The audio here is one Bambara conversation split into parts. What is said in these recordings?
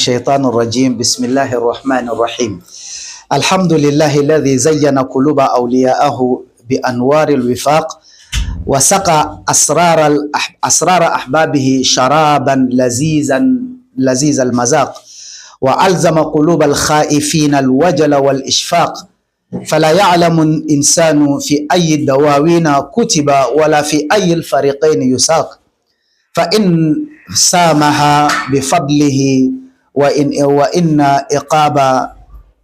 الشيطان الرجيم بسم الله الرحمن الرحيم الحمد لله الذي زين قلوب أولياءه بأنوار الوفاق وسقى أسرار أحبابه شرابا لذيذ المذاق وألزم قلوب الخائفين الوجل والإشفاق فلا يعلم الإنسان في أي دواوين كتب ولا في أي الفريقين يساق فإن سامح بفضله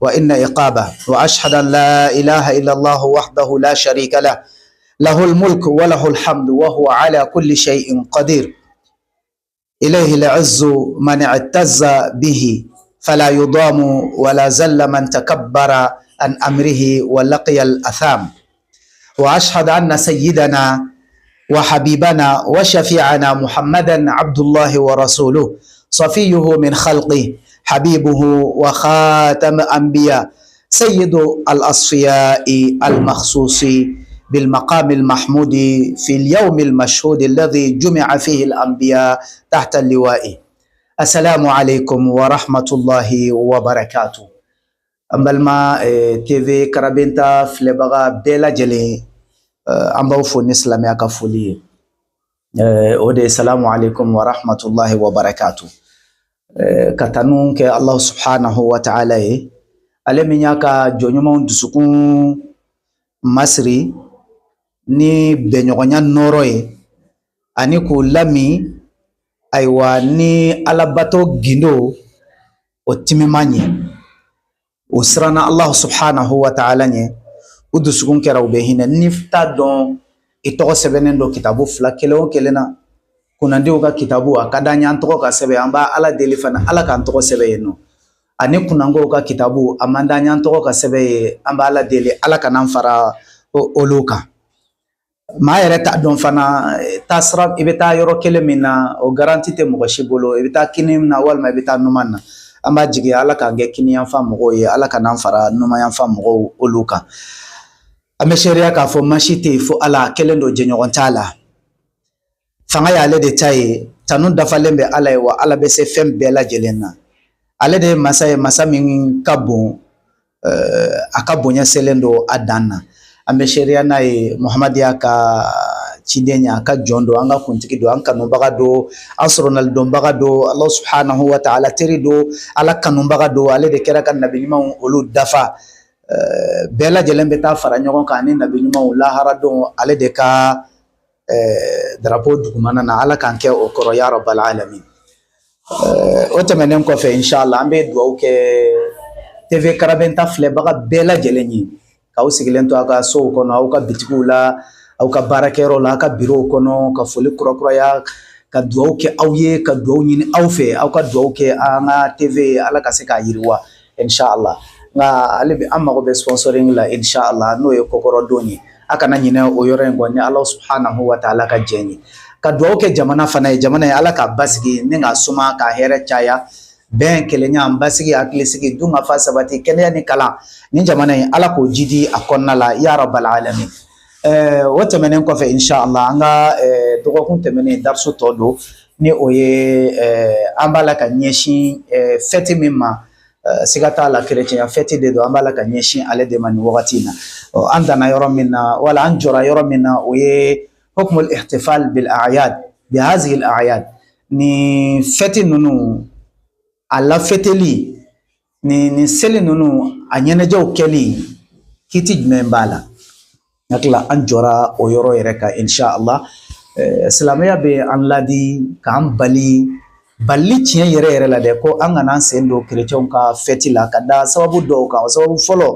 وإن إقابة وأشهد أن لا إله إلا الله وحده لا شريك له له الملك وله الحمد وهو على كل شيء قدير إليه العز من اعتز به فلا يضام ولا زل من تكبر عن أمره ولقي الأثام وأشهد أن سيدنا وحبيبنا وشفيعنا محمدا عبد الله ورسوله صفيه من خلقه حبيبه وخاتم أنبياء سيد الأصفياء المخصوص بالمقام المحمود في اليوم المشهود الذي جمع فيه الأنبياء تحت اللواء السلام عليكم ورحمة الله وبركاته أمبالما TV كرابينتا فلبغا بيلا جلي أمباو فوني سلامي أكافولي ودي السلام عليكم ورحمة الله وبركاته katanun ke Allah subhanahu wa ta'ala ale minyaka jonyuma dusukun masri ni benyogonya noroye ani ku lami aywa ni alabato gindo otimimanye usrana Allah subhanahu wa ta'ala nye udusukun kera ubehina nifta don ito sebenen do kitabu fla kelena kunandiw ka kitabu akadanya antoko ka sebe amba ala deli fana ala ka antoko sebe yeno ani kunango ka kitabu amandanya antoko ka sebe amba ala deli ala ka namfara oluka ma yere ta don fana tasra ibeta yoro kelemina o garanti te mo shibolo ibeta kinim na walma ibeta numanna amba jigi ala ka ge kiniyan fa mo ye ala ka namfara numa yan fa mo oluka ame sheria ka fo mashite fo ala kelendo jenyo tala fanga ya ale de taye tanun dafalembe ala wa ala be se fem bela jelena ale de masa min kabon akabonya selendo adanna ambe sheria na muhammadiya ka chidenya ka jondo anga kuntiki do anka no bagado asronal do bagado Allah subhanahu wa ta'ala terido ala kanum bagado ale de kera kan nabi ma ulu dafa bela jelembe ta fara nyogon kan ni nabi ma la harado ale de ka drapeau dugumana na ala kan ke o koro ya rabbal alamin o temenen ko fe inshallah ambe duwa ke TV karabenta fle baga bela jeleni ka usigilento aka so kono au ka bitikula au ka barakero la ka biro kono ka foli kuro ya ka duwa ke awye ka duwa nyini awfe au ka duwa ke anga TV ala ka se ka yirwa inshallah nga alibi amma ko be sponsoring la inshallah no e kokoro doni akana nyine o yore ngone Allah subhanahu wa ta'ala ka jeni ka duwa ke jamana fana jamana ala ka basigi ninga suma ka here chaya ben kelenya ambasigi aklisigi dunga fa sabati kenya ni kala ni jamana ala ko jidi akonna la ya rabbal alamin wata menen ko fe inshallah anga dogo kun temene darsu todo ni oye ambala ka nyeshi feti mimma sigata la chrétien feti de do ambala ka nyeshi ale de mani wagatina عندنا يرى منا ولا أنجر يرى منا وحكم الاحتفال بالأعياد بهذه الأعياد ني فتي نونو على فتلي ني سلي نونو أنينا جو كلي كتيج من بالا نقلا أنجر ويرى يركا إن شاء الله سلامية بأن لدي كام bali tiɲɛ yɛrɛ la dɛ ko an kana sen do chrétien ka fête la ka da sababu dɔw kan sababu fɔlɔ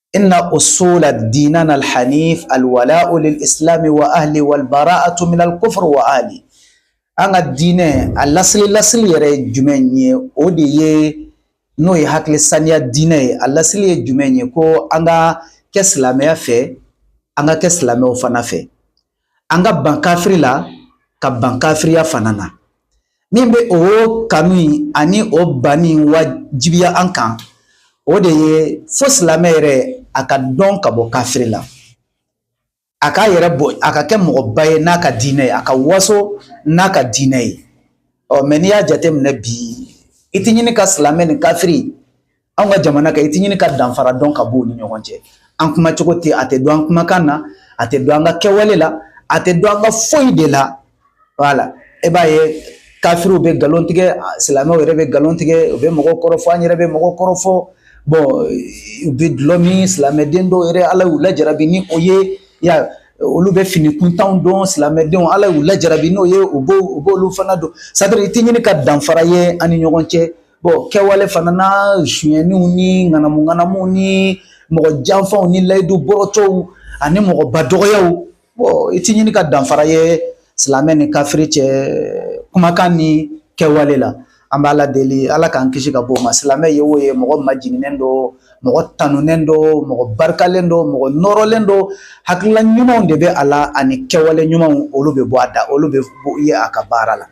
إن أصول ديننا الحنيف الولاء للإسلام وأهله والبراءة من الكفر وأهله أنا الدين الأصل يرى جمعني أودي نو يحكي السنية الدين الأصل جمعني كو أنا كسلامي في أنا كسلامي وفنا في أنا بنكافري لا كبنكافري فنانا مين بي أو كمي أني أو بني واجبيا أنكا أودي فسلامي يرى aka don ka bo kafiri la aka yere bo aka ke mo baye naka dine aka waso naka dine o meni ya jate mne bi iti ɲini ka silamɛ ni kafiri an ka jamana kan iti ɲini ka danfara dɔn ka b'u ni ɲɔgɔn cɛ an kuma cogo tɛ a tɛ dɔn an kumakan na a tɛ dɔn an ka kɛwale la a tɛ dɔn an ka foyi de la voilà e b'a ye kafiriw bɛ nkalon tigɛ silamɛw yɛrɛ bɛ nkalon tigɛ u bɛ mɔgɔw kɔrɔfɔ an yɛrɛ bɛ mɔgɔw kɔrɔfɔ bon u bɛ dulɔ min silamɛden dɔw yɛrɛ ala y'u lajarabi ni o ye ya olu bɛ fini kuntanw dɔn silamɛdenw ala y'u lajarabi n'o ye u b'olu fana dɔn c'est-à-dire i tɛ ɲini ka danfara ye an ni ɲɔgɔn cɛ bon kɛwale fana na suyɛniw ni ŋanamu ni mɔgɔ janfanw ni layidu bɔrɔtɔw ani mɔgɔ badɔgɔyaw bon i tɛ ɲini ka danfara ye silamɛ ni kafiri cɛ kumakan ni kɛwale la an b'a la deli ala k'an kisi ka bɔ o ma silamɛ ye o ye mɔgɔ majiginen don mɔgɔ tanunen don mɔgɔ barikalen don mɔgɔ nɔrɔlen don hakilila ɲumanw de bɛ a la ani kɛwale ɲumanw olu bɛ bɔ a da olu bɛ ye a ka baara la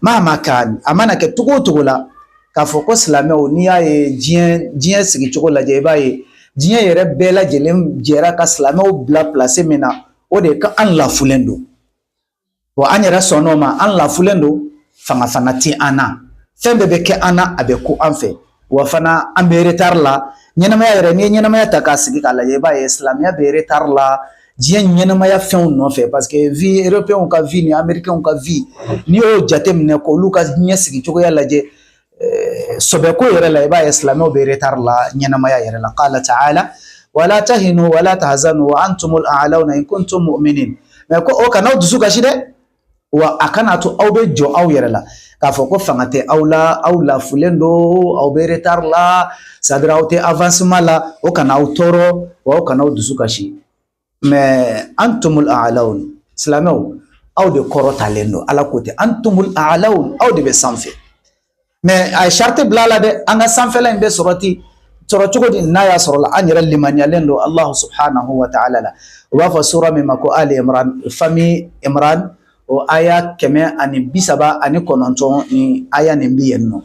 maa kan a mana kɛ cogo o cogo la k'a fɔ ko silamɛw n'i y'a ye diɲɛ sigicogo lajɛ i b'a ye diɲɛ yɛrɛ bɛɛ lajɛlen jɛra ka silamɛw bila place min na o de ye ko an lafulen don wa an yɛrɛ sɔnn'o ma an lafulen don fanga fana ti an na fɛn bɛɛ bɛ kɛ an na a bɛ ko an fɛ wa fana an bɛ retard la ɲɛnamaya yɛrɛ n'i ye ɲɛnamaya ta k'a sigi k'a lajɛ i b'a ye silamɛya bɛ retard la diɲɛ ɲɛnamaya fɛnw nɔfɛ parce que vie européenw ka vie ni américainw ka vie n'i y'o jateminɛ k'olu ka ɲɛ sigi cogoya lajɛ sɔbɛko yɛrɛ la i b'a ye silamɛw bɛ retard la ɲɛnamaya yɛrɛ la qala ta'ala wala tahinu wala tahzanu wa antumul a'launa in kuntum mu'minin mais ko o kana dusu kasi dɛ wa a kana to aw bɛ jɔ aw yɛrɛ la k'a fɔ ko fanga tɛ aw la aw lafulen don aw bɛ retard la c'est-à-dire aw tɛ avancement la o kana aw tɔɔrɔ wa aw kana aw dusu kasi mais antumul a'laun silamɛw aw de kɔrɔtalen don ala ko tɛ antumul a'laun aw de bɛ sanfɛ mais a ye charte bila a la dɛ an ka sanfɛla in bɛ sɔrɔ cogo di n'a y'a sɔrɔ la an yɛrɛ limaniyalen don Allahu subhanahu wa ta'ala la u b'a fɔ sura min ma ko Ali Imran famille Imran o aya 139 ni aya nin bi yen nɔ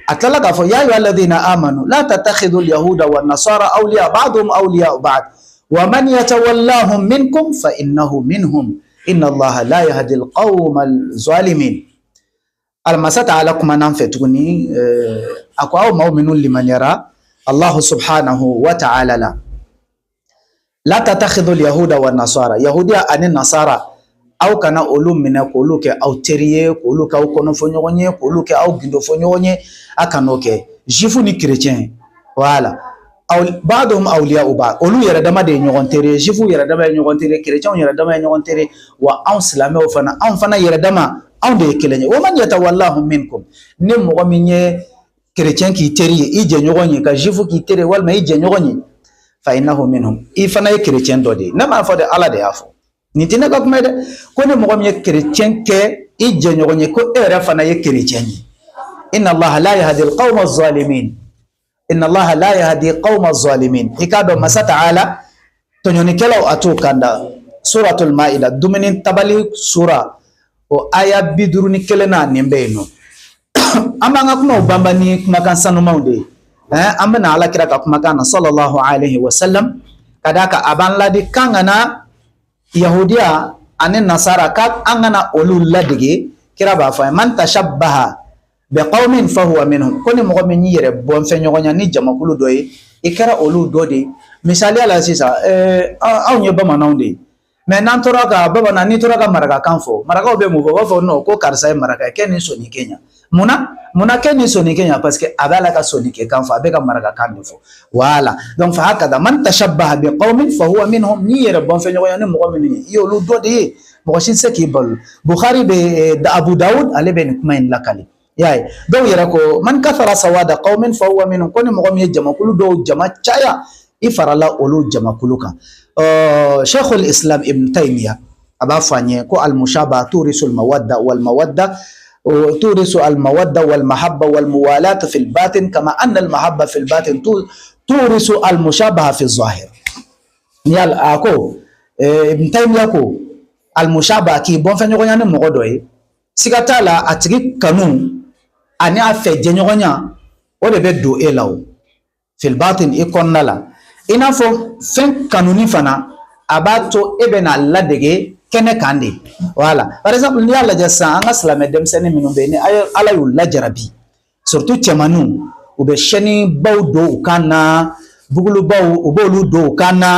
a tilala k'a fɔ ya ayyuha alladhina amanu la tattakhidhu al-yahuda wan nasara awliya ba'duhum awliya ba'd wa man yatawallahum minkum fa innahu minhum inna Allaha la yahdi al-qawma al-zalimin almasa ta'ala kuma nan fɛ tuguni a ko aw maaw minnu limaniyara Allahu subhanahu wa ta'ala la tattakhidhu al-yahuda wan nasara yahudiya ani nasara aw kana olu minɛ k'olu kɛ aw teri ye k'olu kɛ aw kɔnɔfɔ ɲɔgɔn ye k'olu kɛ aw gindofɔ ɲɔgɔn ye a kan'o kɛ juifu ni chrétien voilà ba'duhum awliya'u ba'd olu yɛrɛ dama de ye ɲɔgɔn teri juifu yɛrɛ dama ye ɲɔgɔn teri chrétienw yɛrɛ dama ye ɲɔgɔn teri wa anw silamɛw fana anw fana yɛrɛ dama anw de ye kelen ye wa man yatawallahum minkum ni mɔgɔ min ye chrétien k'i teri ye i jɛɲɔgɔn ye ka juifu k'i teri walima i jɛɲɔgɔn ye fa innahu minhum i fana ye chrétien dɔ de ye ne m'a fɔ de ala de y'a fɔ nin tɛ ne ka kuma ye dɛ ko ni mɔgɔ min ye chrétien kɛ i jɛɲɔgɔn ye ko e yɛrɛ fana ye chrétien ye inna Allaha la yahdi al-qawma az-zalimin inna Allaha la yahdi al-qawma az-zalimin i k'a dɔn masa ta'ala tɔɲɔnikɛlaw a t'o kan da suratul maida dumuni tabali sura o aya 51 nin bɛ yen nɔ an b'an ka kumaw banban ni kumakan sanumanw de ye an bɛna alakira ka kumakan na sallallahu alaihi wa sallam ka d'a kan a b'an ladi kan ka na yahudiya ani nasara ka an kana olu ladege kira b'a fɔ man tashabbaha bi qaumin fahuwa minhum ko ni mɔgɔ min y'i yɛrɛ bɔ fɛn ɲɔgɔn ya ni jamakulu dɔ ye i kɛra olu dɔ de misaliya la sisan anw ye bamananw de ye mais n'an tora ka bamanan n'i tora ka marakakan fɔ marakaw bɛ mun fɔ u b'a fɔ non ko karisa ye maraka ye kɛ nin sɔnni kɛ ɲa munna kɛ nin sɔnni kɛ ɲa parce que a b'a la ka sɔnni kɛ kan fɔ a bɛ ka marakakan de fɔ voilà donc fa hakada man tashabbaha bi qaumin fahuwa minhum n'i yɛrɛ bɔ fɛn ɲɔgɔn ya ni mɔgɔ minnu ye i y'olu dɔ de ye mɔgɔ si tɛ se k'i balo Bukhari bɛ Abu Dawud ale bɛ nin kuma in lakali y'a ye dɔw yɛrɛ ko man kathara sawada qaumin fahuwa minhum ko ni mɔgɔ min ye jamakulu dɔw jama caya i farala olu jamakulu kan Sheikhul Islam Ibn Taymiyyah a b'a fɔ an ye ko al-mushabaha turisu al-mawadda wal-mawadda تورث المودة والمحبة والموالاة في الباطن كما أن المحبة في الباطن تورث المشابهة في الظاهر نيال أكو ابن تيمية أكو المشابهة كي بون فني غنيا نمغدوي سيكاتالا أتري كانون أني أفجع غنيا وده بدو إلاو في الباطن يكون نلا إنا فن كانوني فنا أباتو ابن الله دعي kene kandi voilà par exemple ni ala jassa anga salame dem sene minumbe ni ala yu la jarabi surtout cɛmanninw u bɛ chaîne baw don u kan na bugulubaw u b'olu don u kan na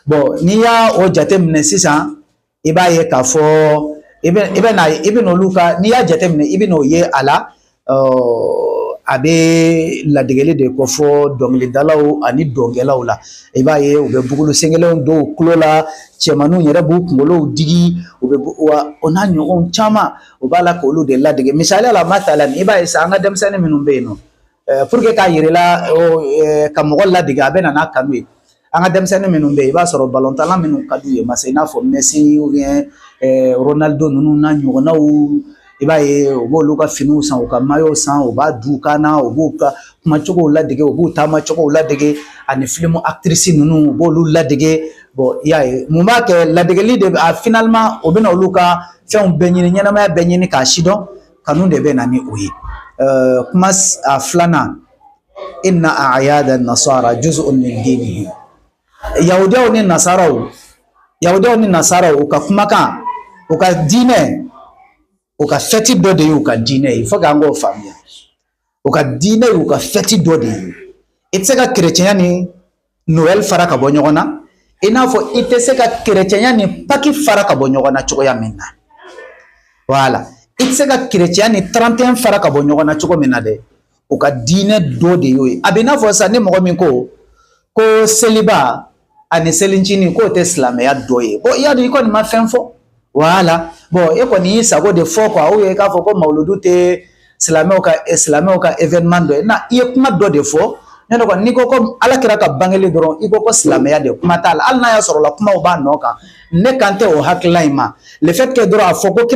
bon n'i y'a o jateminɛ sisan i b'a ye k'a fɔ i bɛ n'olu ka n'i y'a jateminɛ i bɛ n'o ye a la a bɛ ladegeli de ko fɔ dɔnkilidalaw ani dɔnkɛlaw la i b'a ye u bɛ bugulu sengelenw don u tulo la cɛmanninw yɛrɛ b'u kunkolow digi u bɛ wa o n'a ɲɔgɔn caman u b'a la k'olu de ladege misaliya la mathalan i b'a ye sa an ka denmisɛnnin minnu bɛ yen nɔ pour que k'a yir'i la ka mɔgɔ ladege a bɛ na n'a kanu ye an ka denmisɛnnin minnu bɛ yen i b'a sɔrɔ balontanlan minnu ka d'u ye masa i n'a fɔ Messi ou bien Ronaldo ninnu n'a ɲɔgɔnnaw i b'a ye u b'olu ka finiw san u ka maillot san u b'a d'u kan na u b'u ka kumacogow ladege u b'u taamacogow ladege ani film actrice ninnu u b'olu ladege bon i y'a ye mun b'a kɛ ladegeli de finalement u bɛna olu ka fɛnw bɛɛ ɲini ɲɛnamaya bɛɛ ɲini k'a sidɔn kanu de bɛ na ni o ye kuma a filanan inna a'yada nasara juz'un min dinihim yahudiyaw ni nasaraw u ka kumakan u ka diinɛ u ka fɛti dɔ de y'u ka diinɛ ye fo k'an k'o faamuya u ka diinɛ y'u ka fɛti dɔ de ye i tɛ se ka kerecɛnya ni Noël fara ka bɔ ɲɔgɔn na i n'a fɔ i tɛ se ka kerecɛnya ni Pâques fara ka bɔ ɲɔgɔn na cogoya min na voilà i tɛ se ka kerecɛnya ni 31 fara ka bɔ ɲɔgɔn na cogo min na dɛ u ka diinɛ dɔ de y'o ye a bɛ i n'a fɔ sisan ni mɔgɔ min ko seliba ani selincini k'o tɛ silamɛya dɔ ye bon i y'a dɔn i kɔni ma fɛn fɔ voilà bon e kɔni y'i sago de fɔ quoi ou bien k'a fɔ ko mawuludu tɛ silamɛw ka événement dɔ ye na i ye kuma dɔ de fɔ ne kɔni n'i ko ko Alakira ka bangeli dɔrɔn i ko ko silamɛya de kuma t'a la hali n'a y'a sɔrɔ la kumaw b'a nɔ kan ne kan tɛ o hakilina in ma le fait que dɔrɔn a fɔ ko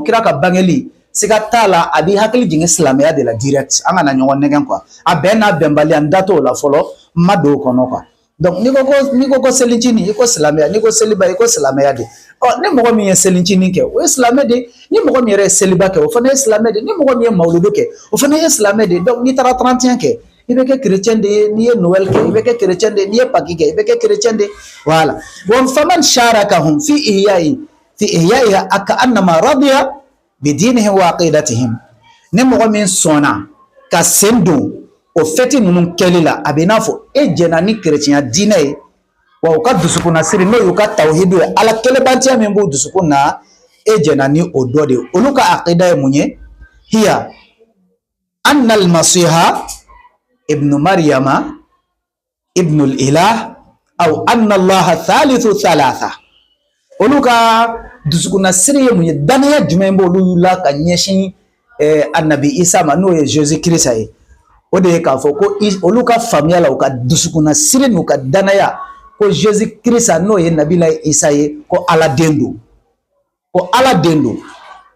kira ka bangeli siga t'a la a b'i hakili jigin silamɛya de la direct an kana ɲɔgɔn nɛgɛn quoi a bɛn n'a bɛnbali an da t'o la fɔlɔ ma don o kɔnɔ quoi donc n'i ko ko selincini i ko silamɛya n'i ko seliba i ko silamɛya de ni mɔgɔ min ye selincini kɛ o ye silamɛ de ni mɔgɔ min yɛrɛ ye seliba kɛ o fana ye silamɛ de ni mɔgɔ min ye mawuludu kɛ o fana ye silamɛ de donc n'i taara 31 kɛ i bɛ kɛ chrétien de ye n'i ye Noël kɛ i bɛ kɛ chrétien de ye n'i ye Pâques kɛ i bɛ kɛ chrétien de ye voilà bon faman sharakahum fi ihya'iha ka'annama radiya bidinihim wa aqidatihim ni mɔgɔ min sɔnna ka sen don o fɛti ninnu kɛli la a bɛ i n'a fɔ e jɛnna ni chrétien diinɛ ye wa u ka dusukunna siri n'o y'u ka tawhidu ye ala kɛlɛbantiya min b'u dusukun na e jɛnna ni o dɔ de ye olu ka aqida ye mun ye hiya anna al-masiha ibnu maryama ibnu al-ilah aw anna allaha thalithu thalatha olu ka dusukunna siri ye mun ye danaya jumɛn b'olu la ka ɲɛsin annabi isa ma n'o ye Jésus Christ ye o de ye k'a fɔ ko olu ka faamuya la u ka dusukunna siri n'u ka danaya ko Jésus Christ n'o ye nabila isa ye ko ala den don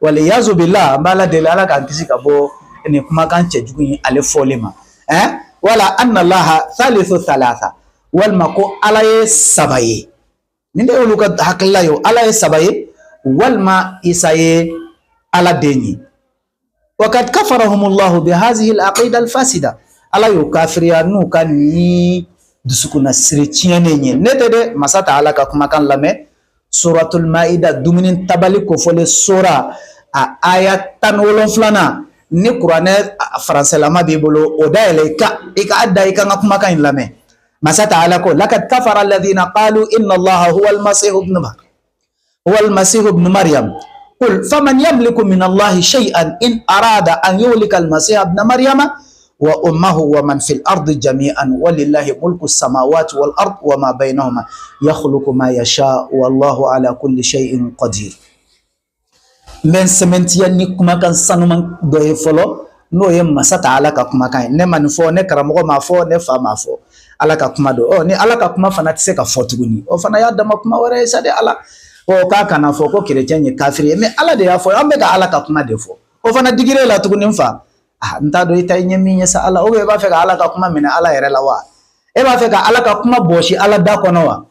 wala yazu billah an b'a ala deli ala k'an kisi ka bɔ nin kumakan cɛjugu in ale fɔlen ma wala anna allaha thalithu thalatha walima ko ala ye saba ye ni ne y'olu ka hakilila ye ala ye saba ye walima isa ye ala den ye وقد كفرهم الله بهذه العقيدة الفاسدة ala y'o kafiriya n'u ka ni dusukuna siri tiɲɛnen ye ne tɛ dɛ masa ta ala ka kumakan lamɛn suratul maida dumuni tabali kofɔlen sura a aya 17 ni kuranɛ faransɛlama b'i bolo o dayɛlɛ i ka da i ka n ka kumakan in lamɛn masa ta ala ko lakad kafara alladhina qalu inna allaha huwa almasihu ibnu maryam قل فمن يملك من الله شيئا إن أراد أن يهلك المسيح ابن مريم وأمه ومن في الأرض جميعا ولله ملك السماوات والأرض وما بينهما يخلق ما يشاء والله على كل شيء قدير من سمنتيا نكما كان سنمان دوي فلو no ye masa ta ala ka kuma kan ne man fo ne karamɔgɔ ma fo ne fa ma fo ala ka kuma do ni ala ka kuma fana tɛ se ka fɔ tuguni o fana y'a dama kuma wɛrɛ ye sa de ala o k'a kana fɔ ko chrétien ye kafiri ye mais ala de y'a fɔ an bɛ ka ala ka kuma de fɔ o fana digire la tuguni n fa n t'a dɔn i ta ɲɛ min ye sa ala ou bien i b'a fɛ ka ala ka kuma minɛ ala yɛrɛ la wa e b'a fɛ ka ala ka kuma bɔsi ala da kɔnɔ wa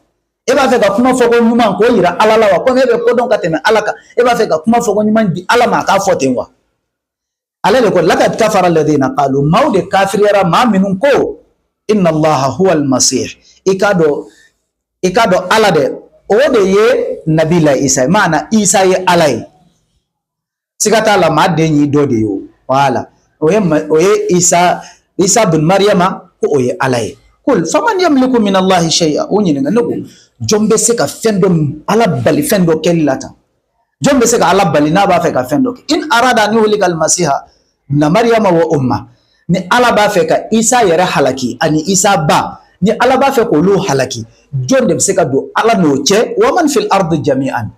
e b'a fɛ ka kuma fɔ ko ɲuman k'o yira ala la wa ko ne bɛ ko dɔn ka tɛmɛ ala kan e b'a fɛ ka kuma fɔ ko ɲuman di ala ma a k'a fɔ ten wa ale de ko lakad kafara alladhina qalu maaw de kafiriyara maa minnu ko inna allaha huwa almasih i k'a dɔn ala de o de ye nabila isa maana isa ye ala ye siga t'a la maa den y'i dɔ de ye o voilà oye Isa bin Maryama ko oye Ala ye. Kul faman yamliku min Allahi shay'a. O ɲininka ne ko jɔn bɛ se ka fɛn dɔ Ala bali fɛn dɔ kɛli la tan. Jɔn bɛ se ka Ala bali n'a b'a fɛ ka fɛn dɔ kɛ. In arada an yuhlika al-masiha ibn Maryama wa umma. Ni Ala b'a fɛ ka Isa yɛrɛ halaki ani Isa ba, ni Ala b'a fɛ k'olu halaki, jɔn de bɛ se ka don Ala n'o cɛ? Wa man fil ardi jami'an.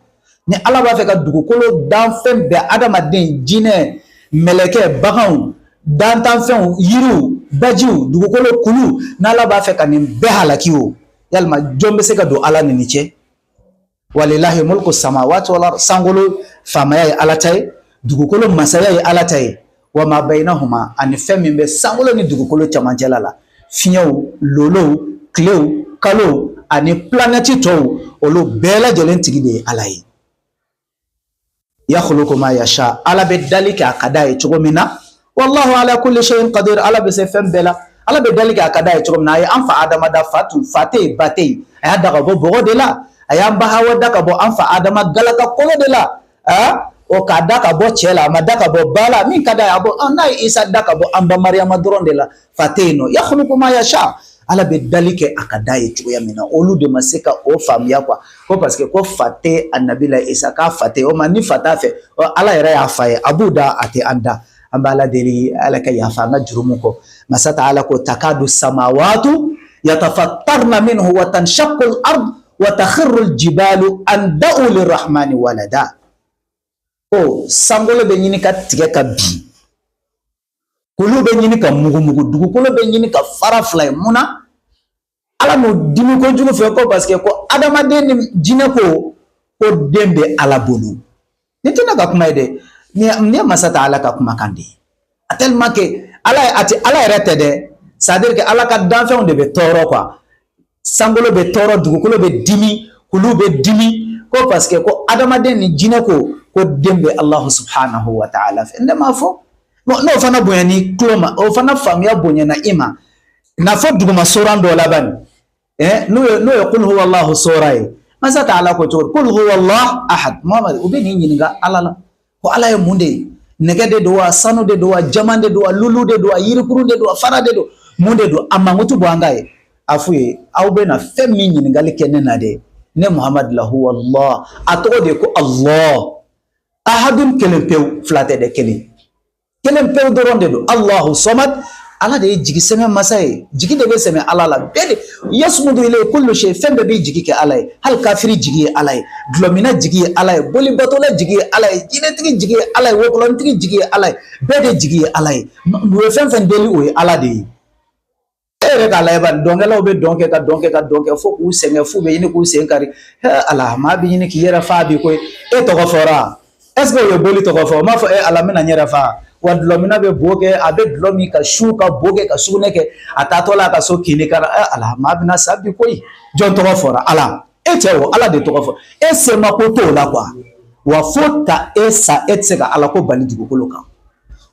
Ni Ala b'a fɛ ka dugukolo danfɛn bɛɛ, adamaden, jinɛ, mɛlɛkɛ, baganw, dantanfɛnw, yiriw, bajiw, dugukolo kulu, n'Ala b'a fɛ ka nin bɛɛ halaki o, yalima jɔn bɛ se ka don Ala ni nin cɛ? Walilahi mulku samawati wal ard. Sankolo faamaya ye Ala ta ye, dugukolo masaya ye Ala ta ye. Wa ma bainahuma, ani fɛn min bɛ sankolo ni dugukolo cɛmancɛla la, fiɲɛw, lolow, tilew, kalow ani planète tɔw, olu bɛɛ lajɛlen tigi de ye Ala ye. Yakhluqu ma yasha. Ala bɛ dali kɛ a ka d'a ye cogo min na. Wallahu ala kulli shay'in qadir. Ala bɛ se fɛn bɛɛ la. Ala bɛ dali kɛ a ka d'a ye cogo min na. A ye an fa Adama da fa te yen, ba te yen. A y'a da ka bɔ bɔgɔ de la. A y'an ba Hawa da ka bɔ an fa Adama galaka kolo de la. O k'a da ka bɔ cɛ la, a ma da ka bɔ ba la. Min ka d'a ye a bɔ. N'a ye Isa da ka bɔ an ba Maryama dɔrɔn de la. Fa te yen nɔ. Yakhluqu ma yasha. Ala bɛ dali kɛ a ka d'a ye cogoya min na. Olu de ma se ka o faamuya quoi. Ko parce que ko fa tɛ Anabila Isa k'a fa tɛ. O ma ni fa t'a fɛ, Ala yɛrɛ y'a fa ye. A b'u da, a tɛ an da. An bɛ Ala deli Ala ka yafa an ka jurumu kɔ. Masa Taala ko takadu samawatu yatafattarna minhu wa tanshaqqu al-ard wa takhirru al-jibalu an da'u lirrahmani walada. Ko sankolo bɛ ɲini ka tigɛ ka bin. Kulu bɛ ɲini ka mugumugu, dugukolo bɛ ɲini ka fara fila ye. Mun na? Ala n'o dimi kojugu fɛ ko parce que ko adamaden ni jinɛ ko den bɛ Ala bolo. Ni tɛ ne ka kuma ye dɛ. Ni ye Masa Taala ka kumakan de ye. A tellement que Ala yɛrɛ tɛ dɛ. C'est à dire que Ala ka danfɛnw de bɛ tɔɔrɔ quoi. Sankolo bɛ tɔɔrɔ, dugukolo bɛ dimi, kulu bɛ dimi ko parce que ko adamaden ni jinɛ ko den bɛ Allahu subhanahu wa ta'ala fɛ. Ne m'a fɔ. N'o fana bonyani tulo ma, o fana faamuya bonyana i ma. N'a fɔ duguma soran dɔ laban. N'o ye qul huwa Allahu sora ye. Masa Taala ko cogo qul huwa Allah ahad. Muhammad o bɛ nin ɲininka Ala la. Ko Ala ye mun de ye? Nɛgɛ de don wa, sanu de don wa, jaman de don wa, lulu de don wa, yirikuru de don wa, fara de don. Mun de don? A mankutu bɔ an ka ye. A f'u ye aw bɛ na fɛn min ɲininkali kɛ ne na de. Ne Muhammad la huwa Allah. A tɔgɔ de ko Allah. Ahadun kelen pewu, fila tɛ dɛ, kelen. Kelen pewu dɔrɔn de don. Allahu samad. Ala de ye jigi sɛmɛ masa ye. Jigi de bɛ sɛmɛ Ala la. Bɛɛ de yasmudu ilayhi kullu shay. Fɛn bɛɛ bɛ jigi kɛ Ala ye. Hali kafiri jigi ye Ala ye. Dulɔmina jigi ye Ala ye. Bolibatola jigi ye Ala ye. Jinɛtigi jigi ye Ala ye. Wokolɔntigi jigi ye Ala ye. Bɛɛ de jigi ye Ala ye. U ye fɛn fɛn deli o ye Ala de ye. E yɛrɛ k'a lajɛ bani dɔnkɛlaw bɛ dɔn kɛ ka dɔn kɛ ka dɔn kɛ fo k'u sɛgɛn f'u bɛ ɲini k'u sen kari. Ala maa bɛ ɲini k'i yɛrɛ fa bi koyi. E tɔgɔ fɔra. Est ce que o ye boli tɔgɔ fɔ? O m'a fɔ Ala mina n yɛrɛ fa. Wa dulɔmina bɛ bo kɛ, a bɛ dulɔ min ka su ka bo kɛ ka sugunɛ kɛ, a taatɔ la ka so kini kara. Ala maa bɛna sa bi koyi. Jɔn tɔgɔ fɔra? Ala. E cɛ o Ala de tɔgɔ fɔ. E semako t'o la quoi. Wa fo ta e sa e tɛ se ka Ala ko bali dugukolo kan.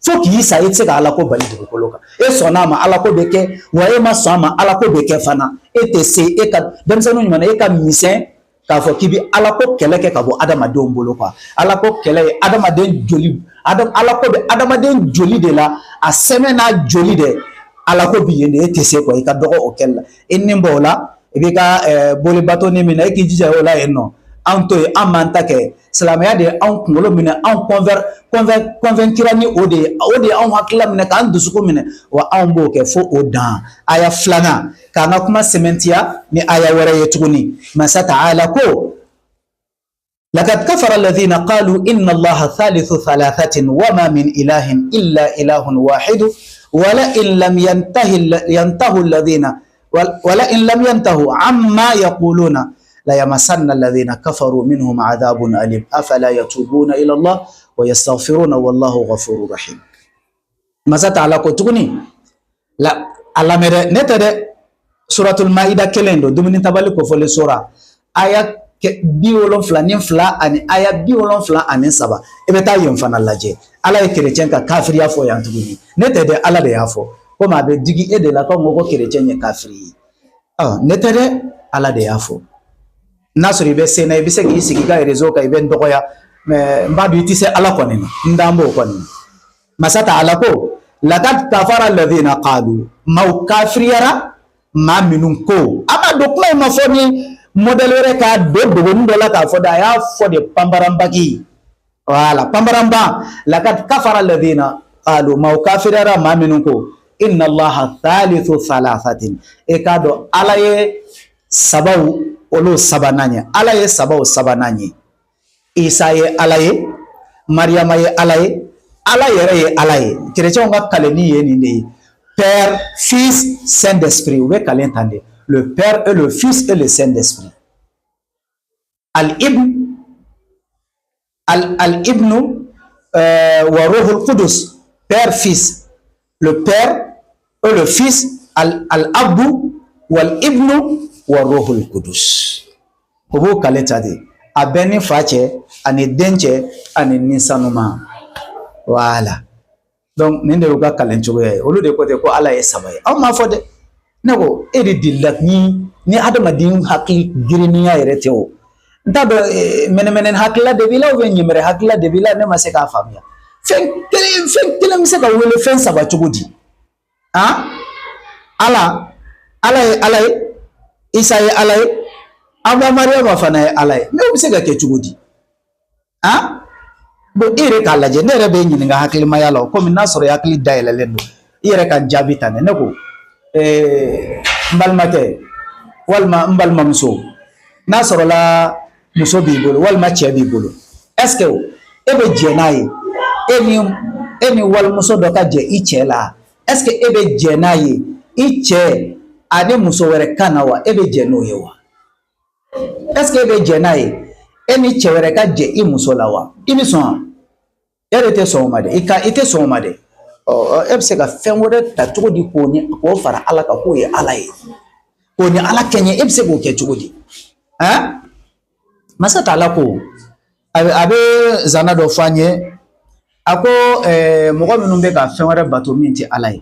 Fo k'i sa e tɛ se ka Ala ko bali dugukolo kan. E sɔnna a ma Ala ko bɛ kɛ, wa e ma sɔn a ma Ala ko bɛ kɛ fana. E tɛ se e ka denmisɛnninw ɲuman na, e ka misɛn k'a fɔ k'i bɛ Ala ko kɛlɛ kɛ ka bɔ adamadenw bolo quoi. Ala ko kɛlɛ ye adamaden joli. Ala ko bɛ adamaden joli de la, a sɛmɛ n'a joli de. Ala ko b'i yen de, e tɛ se quoi, i ka dɔgɔ o kɛlɛ la. E ni b'o la, i b'i ka bolibato ni minɛ, e k'i jija o la yen nɔ. An to yen, an m'an ta kɛ. Silamɛya de ye anw kunkolo minɛ, anw convaincre ni o de ye. O de ye anw hakilila minɛ, k'an dusukun minɛ. Wa anw b'o kɛ fo o dan. Aya filanan, k'an ka kuma sɛmɛntiya ni aya wɛrɛ ye tuguni. Masa Taala ko لقد كفر الذين قالوا إن الله ثالث ثلاثة وما من إله إلا إله واحد ولئن لم ينتهوا عما يقولون ليمسن الذين كفروا منهم عذاب أليم أفلا يتوبون إلى الله ويستغفرون والله غفور رحيم. ماذا تعالى كتغني لا الله مره نتده سورة المائدة كلندو دومين تبالي كفول سورة آيات bi wolonfila ni fila ani aya bi wolonfila ani saba e bɛ taa yen fana lajɛ. Ala ye chrétien ka kafiriya fɔ yan tuguni. Ne tɛ dɛ, Ala de y'a fɔ. Komi a bɛ digi e de la ko chrétien ye kafiri ye. Ne tɛ dɛ, Ala de y'a fɔ. N'a sɔrɔ i bɛ sen na i bɛ se k'i sigi i ka réseau kan i bɛ n dɔgɔya mais n b'a dɔn i tɛ se Ala kɔni na. N dan b'o kɔni. Masa Taala ko Laqad kafara alladhina qalu mau kafiriyara ma minun ko ama do kuma ma fo ni model wɛrɛ ka do dogonin dɔ la k'a fɔ de a y'a fɔ de panbaranbaki voilà panbaranba laqad kafara alladhina qalu mau kafiriyara ma minun ko inna allaha thalithu thalathatin e k'a dɔn ala ye sabaw olu sabanan ye ala ye sabaw sabanan ye isa ye ala ye mariama ye ala ye ala yɛrɛ ye ala ye chrétienw ka kaleni ye nin de ye père fils saint d'esprit u bɛ kalen tan de le père et le fils et le saint d'esprit al-ibn al-ibnu wa ruhul qudus père fils le père et le fils al-abdu wal-ibnu wa ruhul qudus o b'o kalen tan de a bɛɛ ni fa cɛ ani den cɛ ani ninsanuma voilà donc nin de y'u ka kalan cogoya ye olu de ko ten ko ala ye saba ye anw m'a fɔ dɛ ne ko e de delila ni adamaden hakili girinniya yɛrɛ tɛ o n t'a dɔn mɛnɛmɛnɛ hakilila de b'i la ou bien ɲɛmɛrɛ hakilila de b'i la ne ma se k'a faamuya fɛn kelen bɛ se ka wele fɛn saba cogo di ala ye ala ye isa ye ala ye aba mariama fana ye ala ye mais o bɛ se ka kɛ cogo di bon i yɛrɛ k'a lajɛ ne yɛrɛ bɛ ɲininka hakilimaya la komi n'a sɔrɔ hakili dayɛlɛlen don i yɛrɛ ka jaabi ta ne ko n balimakɛ walima n balimamuso n'a sɔrɔla muso b'i bolo walima cɛ b'i bolo est-ce que e bɛ jɛ n'a ye e ni walimuso dɔ ka jɛ i cɛ la est-ce que e bɛ jɛ n'a ye i cɛ ani muso wɛrɛ kan na wa e bɛ jɛ n'o ye wa est-ce que e bɛ jɛ n'a ye e ni cɛ wɛrɛ ka jɛ i muso la wa i bɛ sɔn wa e yɛrɛ tɛ sɔn o ma dɛ i tɛ sɔn o ma dɛ e bɛ se ka fɛn wɛrɛ ta cogo di k'o fara ala kan k'o ye ala ye k'o ni ala kɛɲɛ e bɛ se k'o kɛ cogo di masa taala ko a bɛ zana dɔ fɔ an ye a ko mɔgɔ minnu bɛ ka fɛn wɛrɛ bato min tɛ ala ye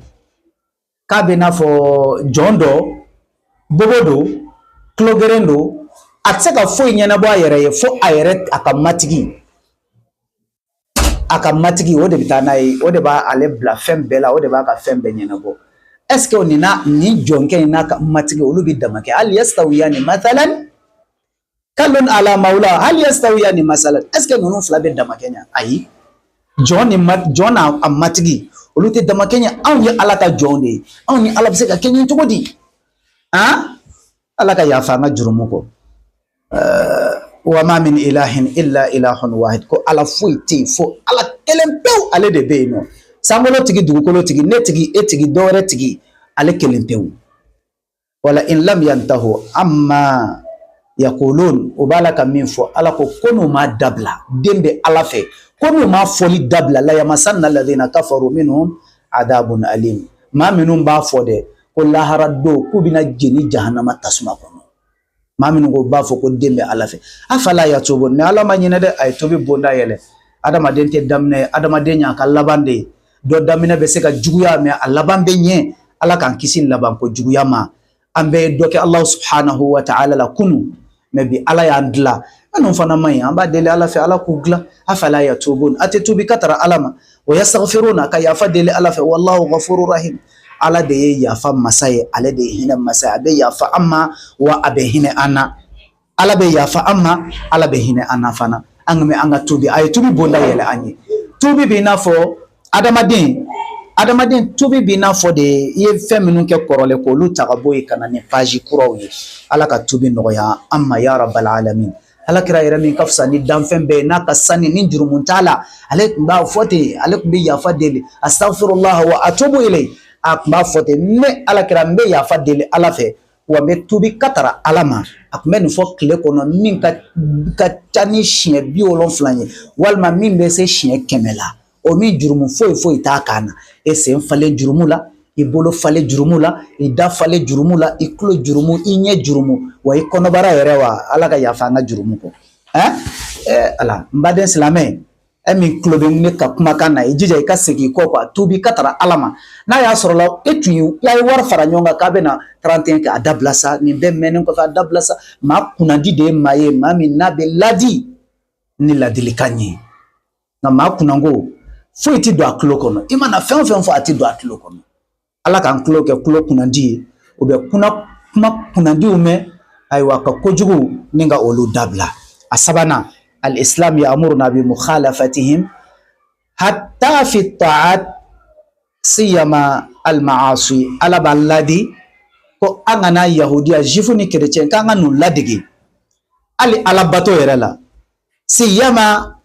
k'a bɛ n'a fɔ jɔn dɔ bobo don tulo geren don a tɛ se ka foyi ɲɛnabɔ a yɛrɛ ye fo a yɛrɛ a ka matigi o de bɛ taa n'a ye o de b'a ale bila fɛn bɛɛ la o de b'a ka fɛn bɛɛ ɲɛnabɔ est-ce que nin jɔnkɛ in n'a ka matigi olu bɛ dama kɛ hali yastawiyani mathalan kallun ala mawla hali yastawiyani masalan est-ce que ninnu fila bɛ dama kɛ ɲa ayi jɔn n'a matigi olu tɛ dama kɛ ɲa anw ye ala ka jɔnw de ye anw ni ala bɛ se ka kɛ ɲɛ cogo di ala ka yafa an ka jurumu kɔ wa ma min ilahin illa ilahun wahid ko ala foyi tɛ yen fo ala kelen pewu ale de bɛ yen nɔ sankolo tigi dugukolo tigi ne tigi e tigi dɔwɛrɛ tigi ale kelen pewu wala in lam yantahu amma yaqulun o b'a la ka min fɔ ala ko n'u ma dabila den bɛ ala fɛ ko n'u ma fɔli dabila la yamasanna alladhina kafaru minhum adabun alim maa minnu b'a fɔ dɛ ko lahara don k'u bɛna jeni jahanama tasuma kɔnɔ maa minnu ko b'a fɔ ko den bɛ ala fɛ afala yatubun mais ala ma ɲinɛ dɛ a ye tobi bonda yɛlɛ adamaden tɛ daminɛ adamaden y'a ka laban de ye dɔ daminɛ bɛ se ka juguya mais a laban bɛ ɲɛ ala k'an kisi laban ko juguya ma an bɛ dɔ kɛ ala subhanahu wa ta'ala la kunu mais bi ala y'an dilan minnu fana man ɲi an b'a deli ala fɛ ala k'u dilan afala yatubun a tɛ tubi ka tara ala ma wa yastaghfiruna ka yafa deli ala fɛ wallahu ghafurur rahim ala de ye yafa masa ye ale de ye hinɛ masa ye a bɛ yafa an ma wa a bɛ hinɛ an na ala bɛ yafa an ma ala bɛ hinɛ an na fana an ka an ka tubi a ye tubi bonda yɛlɛ an ye tubi b'i n'a fɔ adamaden tubi b'i n'a fɔ de i ye fɛn minnu kɛ kɔrɔlen k'olu ta ka bɔ yen ka na ni page kuraw ye ala ka tubi nɔgɔya an ma ya rabbal alamin ala kira yɛrɛ min ka fisa ni danfɛn bɛɛ ye n'a ka sani ni jurumu t'a la ale tun b'a fɔ ten ale tun bɛ yafa deli astaghfirullah wa atubu ilayhi a tun b'a fɔ ten ne ala kira n bɛ yafa deli ala fɛ wa n bɛ tubi ka tara ala ma a tun bɛ nin fɔ tile kɔnɔ min ka ca ni siɲɛ 70 ye walima min bɛ se siɲɛ 100 la o min jurumu foyi t'a kan na e sen falen jurumu la i bolo falen jurumu la i da falen jurumu la i tulo jurumu i ɲɛ jurumu wa i kɔnɔbara yɛrɛ wa ala ka yafa an ka jurumu kɔ ala n baden silamɛ e min tulo bɛ ne ka kumakan na i jija i ka segin i kɔ quoi tubi ka tara ala ma n'a y'a sɔrɔ la e tun ye wari fara ɲɔgɔn kan k'a bɛna 31 kɛ a dabila sa nin bɛɛ mɛnnen kɔfɛ a dabila sa maa kunnadi de ye maa ye maa min n'a bɛ ladi ni ladilikan ye nka maa kunnanko foyi ti don a tulo kɔnɔ i mana fɛn o fɛn fɔ a ti don a tulo kɔnɔ ala k'an tulo kɛ tulo kunnandi ye o bɛ kuma kunnandiw mɛn ayiwa ka kojugu ni ka olu dabila a sabanan al-islam ya'muruna bi mukhalafatihim hatta fi ta'at siyama al-ma'asi ala b'an ladi ko an kana yahudiya jufu ni chrétien k'an ka n'u ladege hali alabato yɛrɛ la siyama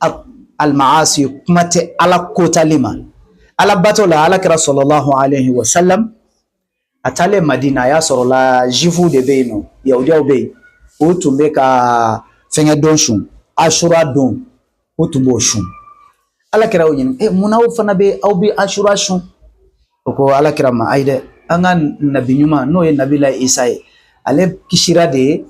al-ma'asi kuma tɛ ala kotali ma alabato la alakira sallallahu alayhi wa sallam a taalen Madina a y'a sɔrɔla jufu de bɛ yen nɔ yahudiyaw bɛ yen o tun bɛ ka fɛngɛ don sun Ashura don o tun b'o sun alakira y'o ɲininka munna aw fana bɛ aw bɛ Ashura sun o ko alakira ma ayi dɛ an ka nabi ɲuman n'o ye nabila Isa ye ale kisira de ye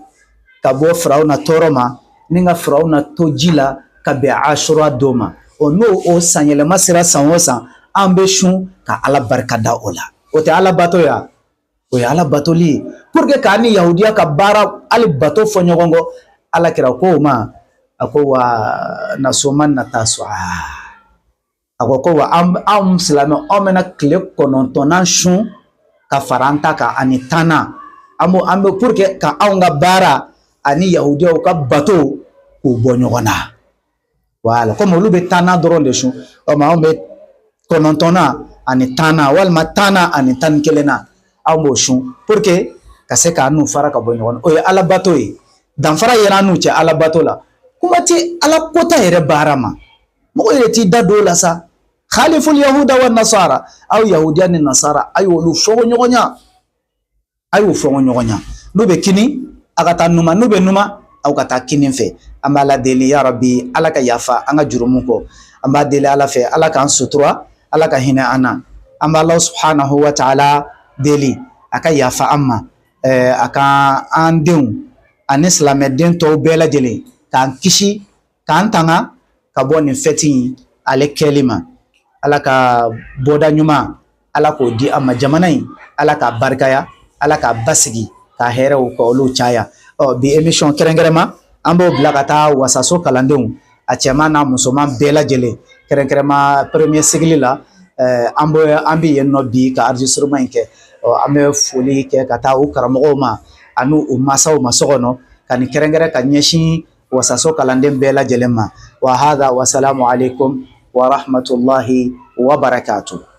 ka bɔ Firawuna tɔɔrɔ ma ni ka Firawuna to ji la ka bɛn Ashura don ma n'o o sanyɛlɛma sera san o san an bɛ sun ka ala barika da o la o tɛ ala bato ya o ye ala batoli ye pour que k'a ni yahudiya ka baara hali bato fɔ ɲɔgɔn kɔ alakira ko o ma a ko wa nasoma nata so a ko wa anw silamɛ anw bɛna tile 9 sun ka fara an ta kan ani 10 an bɛ pour que ka anw ka baara ani yahudiyaw ka bato k'u bɔ ɲɔgɔn na voilà comme olu bɛ 10 dɔrɔn de sun anw bɛ 9 ani 10 walima 10 ani 11 anw b'o sun pour que ka se k'a n'u fara ka bɔ ɲɔgɔn na o ye ala bato ye danfara yɛrɛ an n'u cɛ ala bato la kuma tɛ ala kota yɛrɛ baara ma mɔgɔ yɛrɛ t'i da don o la sa khaliful yahuda wa nasara aw yahudiya ni nasara a y'olu fɔgɔ ɲɔgɔn ɲa a y'o fɔgɔ ɲɔgɔn ɲa n'u bɛ kini a ka taa numa n'u bɛ numa aw ka taa kini fɛ an b'a la deli ya rabbi ala ka yafa an ka jurumu kɔ an b'a deli ala fɛ ala k'an sutura ala ka hinɛ an na an b'a la subhanahu wa ta'ala deli a ka yafa an ma a ka an denw ani silamɛden tɔw bɛɛ lajɛlen k'an kisi k'an tanga ka bɔ nin fɛti in ale kɛli ma ala ka bɔda ɲuman ala k'o di an ma jamana in ala k'a barikaya ala k'a basigi ka hɛrɛw ka olu caya bi émission kɛrɛnkɛrɛnma an b'o bila ka taa wasaso kalandenw a cɛman n'a musoman bɛɛ lajɛlen kɛrɛnkɛrɛnma premier sigili la an bɛ yen nɔ bi ka enregistrement in kɛ an bɛ foli kɛ ka taa u karamɔgɔw ma ani u masaw ma so kɔnɔ ka nin kɛrɛnkɛrɛn ka ɲɛsin wasaso kalanden bɛɛ lajɛlen ma wa hadha wa salamu alaikum wa rahmatullahi wa barakatuh.